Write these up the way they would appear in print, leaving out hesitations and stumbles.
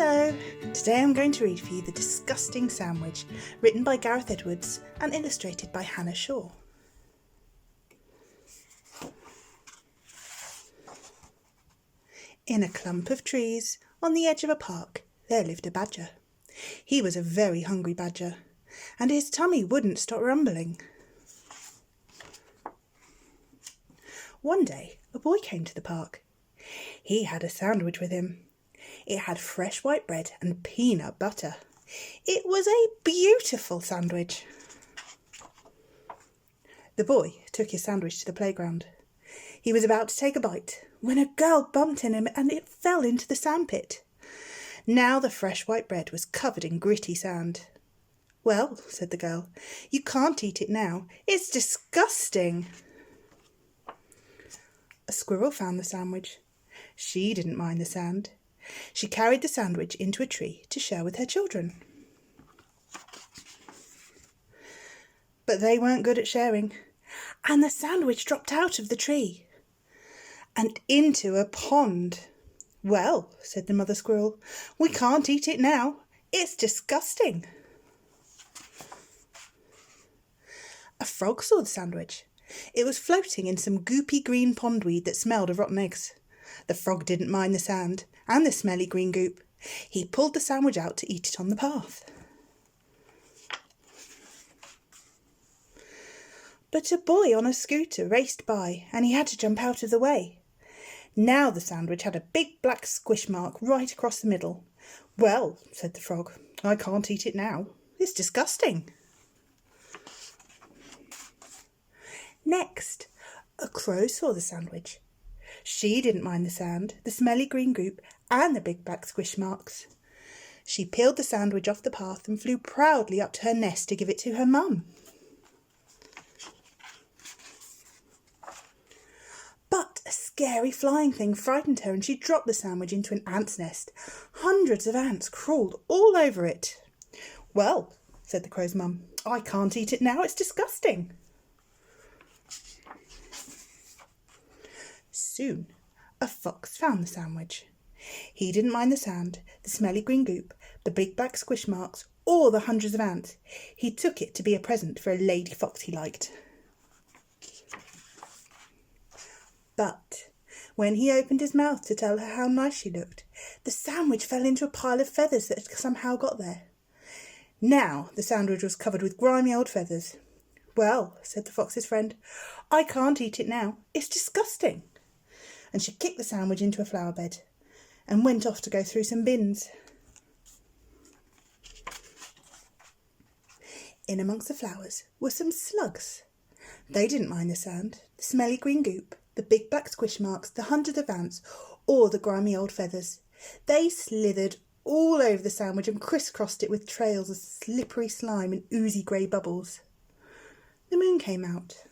Hello! Today I'm going to read for you The Disgusting Sandwich, written by Garath and illustrated by Hannah Shaw. In a clump of trees, on the edge of a park, there lived a badger. He was a very hungry badger, and his tummy wouldn't stop rumbling. One day, a boy came to the park. He had a sandwich with him. It had fresh white bread and peanut butter. It was a beautiful sandwich. The boy took his sandwich to the playground. He was about to take a bite when a girl bumped in him and it fell into the sandpit. Now the fresh white bread was covered in gritty sand. "Well," said the girl, "you can't eat it now. It's disgusting." A squirrel found the sandwich. She didn't mind the sand. She carried the sandwich into a tree to share with her children. But they weren't good at sharing, and the sandwich dropped out of the tree and into a pond. "Well," said the mother squirrel, "we can't eat it now. It's disgusting." A frog saw the sandwich. It was floating in some goopy green pondweed that smelled of rotten eggs. The frog didn't mind the sand and the smelly green goop. He pulled the sandwich out to eat it on the path. But a boy on a scooter raced by and he had to jump out of the way. Now the sandwich had a big black squish mark right across the middle. "Well," said the frog, "I can't eat it now. It's disgusting." Next, a crow saw the sandwich. She didn't mind the sand, the smelly green goop, and the big black squish marks. She peeled the sandwich off the path and flew proudly up to her nest to give it to her mum. But a scary flying thing frightened her and she dropped the sandwich into an ant's nest. Hundreds of ants crawled all over it. "Well," said the crow's mum, "I can't eat it now. It's disgusting." Soon a fox found the sandwich. He didn't mind the sand, the smelly green goop, the big black squish marks, or the hundreds of ants. He took it to be a present for a lady fox he liked. But when he opened his mouth to tell her how nice she looked, the sandwich fell into a pile of feathers that had somehow got there. Now the sandwich was covered with grimy old feathers. "Well," said the fox's friend, "I can't eat it now. It's disgusting." And she kicked the sandwich into a flower bed and went off to go through some bins. In amongst the flowers were some slugs. They didn't mind the sand, the smelly green goop, the big black squish marks, the hundreds of ants, or the grimy old feathers. They slithered all over the sandwich and crisscrossed it with trails of slippery slime and oozy grey bubbles. The moon came out.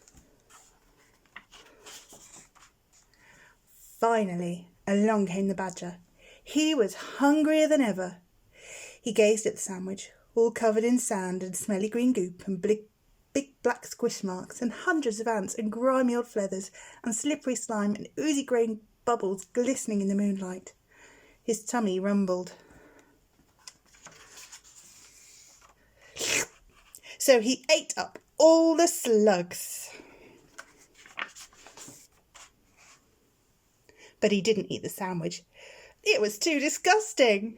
Finally, along came the badger. He was hungrier than ever. He gazed at the sandwich, all covered in sand and smelly green goop and big black squish marks and hundreds of ants and grimy old feathers and slippery slime and oozy grey bubbles glistening in the moonlight. His tummy rumbled. So he ate up all the slugs. But he didn't eat the sandwich. It was too disgusting.